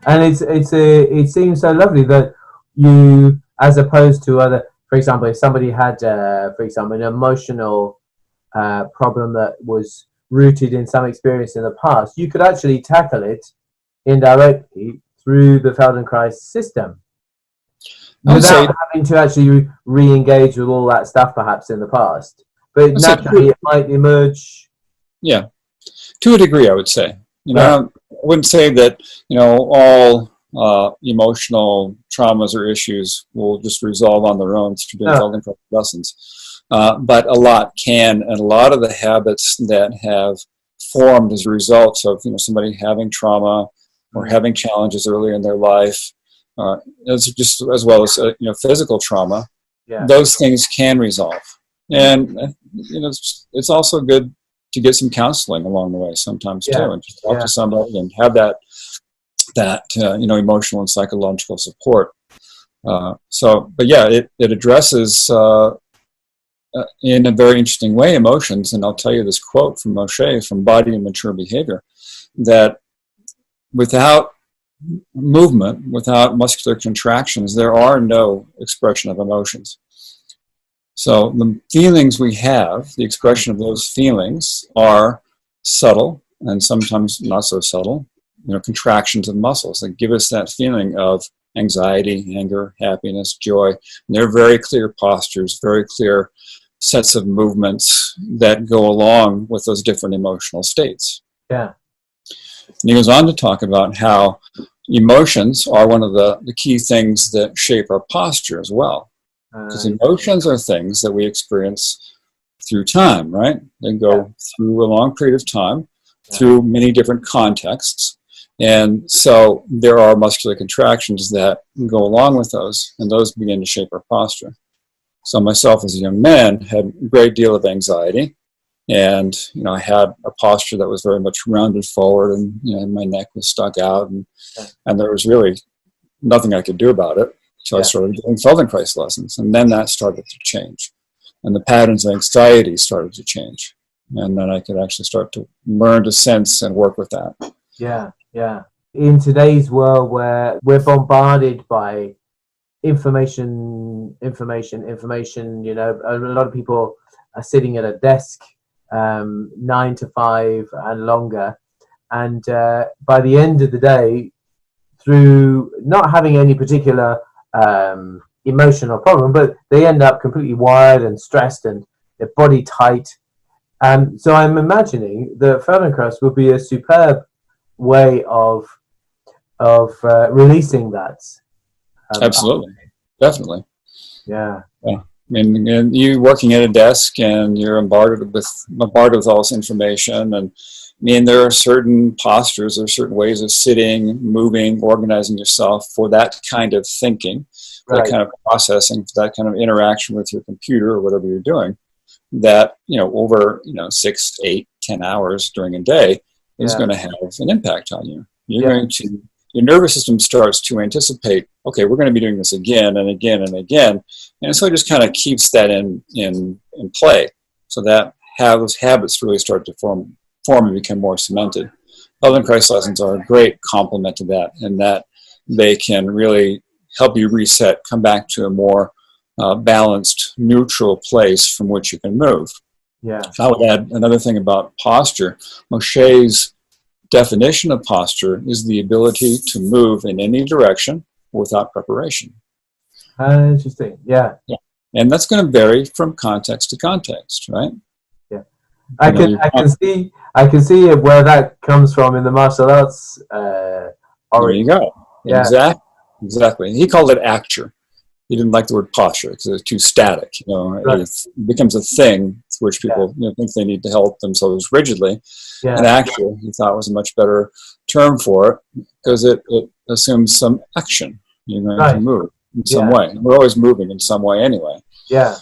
And it seems so lovely that you, as opposed to other, for example, if somebody had, for example, an emotional problem that was rooted in some experience in the past, you could actually tackle it indirectly through the Feldenkrais system without having to actually re-engage with all that stuff perhaps in the past. But naturally it might emerge. Yeah, to a degree, I would say. I wouldn't say that, all emotional traumas or issues will just resolve on their own through doing Feldenkrais lessons. But a lot can, and a lot of the habits that have formed as a result of somebody having trauma or having challenges early in their life, as well as physical trauma, those things can resolve. And it's also good to get some counseling along the way sometimes too, and just talk to somebody and have that emotional and psychological support. But it addresses in a very interesting way emotions. And I'll tell you this quote from Moshe from Body and Mature Behavior, that without movement, without muscular contractions, there are no expression of emotions. So the feelings we have, the expression of those feelings, are subtle and sometimes not so subtle, contractions of muscles that give us that feeling of anxiety, anger, happiness, joy. And they're very clear postures, very clear sets of movements that go along with those different emotional states. Yeah. And he goes on to talk about how emotions are one of the key things that shape our posture as well. Because emotions are things that we experience through time, right? They go through a long period of time, through many different contexts. And so there are muscular contractions that go along with those, and those begin to shape our posture. So myself as a young man had a great deal of anxiety, and I had a posture that was very much rounded forward, and my neck was stuck out, and there was really nothing I could do about it. So I started doing Feldenkrais lessons, and then that started to change. And the patterns of anxiety started to change. And then I could actually start to learn to sense and work with that. Yeah. In today's world where we're bombarded by information, a lot of people are sitting at a desk 9 to 5 and longer. And by the end of the day, through not having any particular emotional problem, but they end up completely wired and stressed and their body tight. So I'm imagining that Feldenkrais would be a superb way of releasing that. Absolutely, definitely. Yeah. And you working at a desk and you're bombarded with all this information, and there are certain postures or certain ways of sitting, moving, organizing yourself for that kind of thinking, for that kind of processing, for that kind of interaction with your computer or whatever you're doing, that, over, 6, 8, 10 hours during a day is going to have an impact on you. Your nervous system starts to anticipate, okay, we're going to be doing this again and again and again. And so it just kind of keeps that in play, so that those habits really start to form and become more cemented. Feldenkrais lessons are a great complement to that, and that they can really help you reset, come back to a more balanced, neutral place from which you can move. Yeah. I would add another thing about posture. Moshe's definition of posture is the ability to move in any direction without preparation. Interesting. Yeah. And that's going to vary from context to context, right? Yeah. I can see where that comes from in the martial arts. There you go. Yeah. Exactly. He called it acture. He didn't like the word posture because it's too static. It becomes a thing to which people think they need to help themselves rigidly. Yeah. And acture, he thought, was a much better term for it because it assumes some action. You're going to move in some way. We're always moving in some way anyway. Yeah.